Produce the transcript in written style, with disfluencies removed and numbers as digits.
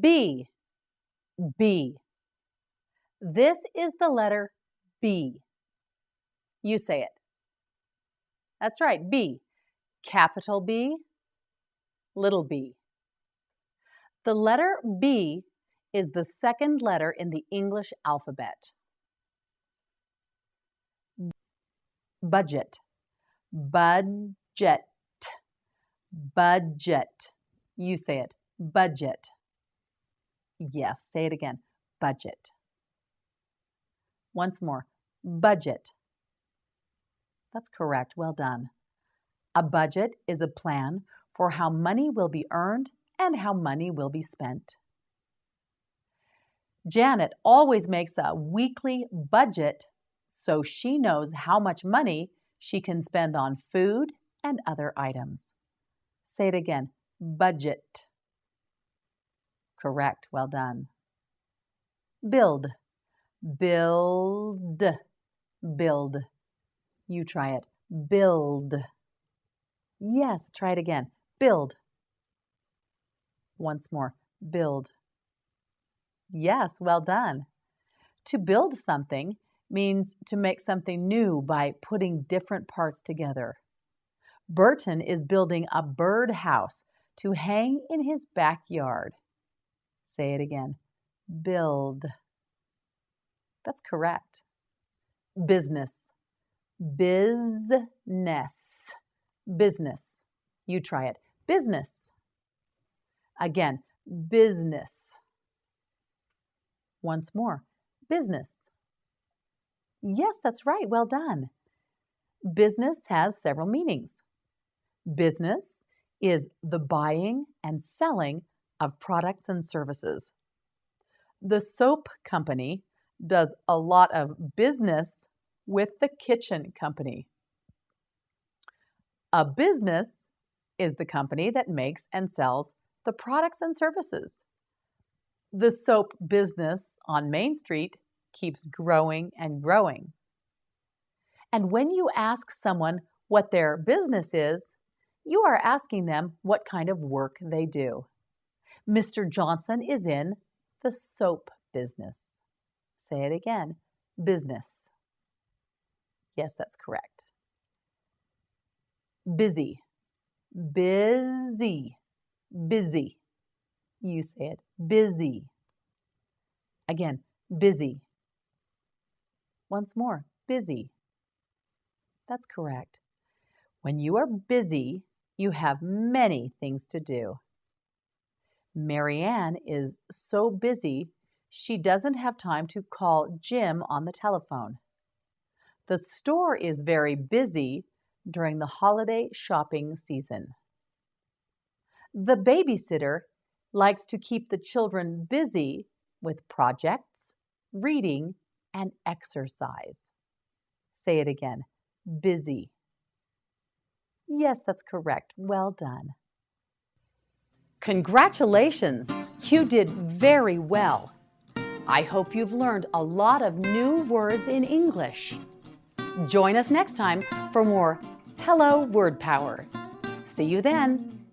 B, B. This is the letter B. You say it. That's right, B. Capital B, little b. The letter B is the second letter in the English alphabet. Budget, budget, budget. You say it, budget. Yes, say it again, budget. Once more, budget. That's correct, well done. A budget is a plan for how money will be earned and how money will be spent. Janet always makes a weekly budget so she knows how much money she can spend on food and other items. Say it again, budget. Correct, well done. Build, build, build. You try it, build. Yes, try it again, build. Once more, build. Yes, well done. To build something means to make something new by putting different parts together. Burton is building a birdhouse to hang in his backyard. Say it again, build. That's correct. Business, business, business. You try it, business. Again, business. Once more, business. Yes, that's right, well done. Business has several meanings. Business is the buying and selling of products and services. The soap company does a lot of business with the kitchen company. A business is the company that makes and sells the products and services. The soap business on Main Street keeps growing and growing. And when you ask someone what their business is, you are asking them what kind of work they do. Mr. Johnson is in the soap business. Say it again, business. Yes, that's correct. Busy, busy, busy. You say it, busy. Again, busy. Once more, busy. That's correct. When you are busy, you have many things to do. Marianne is so busy, she doesn't have time to call Jim on the telephone. The store is very busy during the holiday shopping season. The babysitter likes to keep the children busy with projects, reading, and exercise. Say it again, busy. Yes, that's correct. Well done. Congratulations! You did very well. I hope you've learned a lot of new words in English. Join us next time for more Hello Word Power. See you then.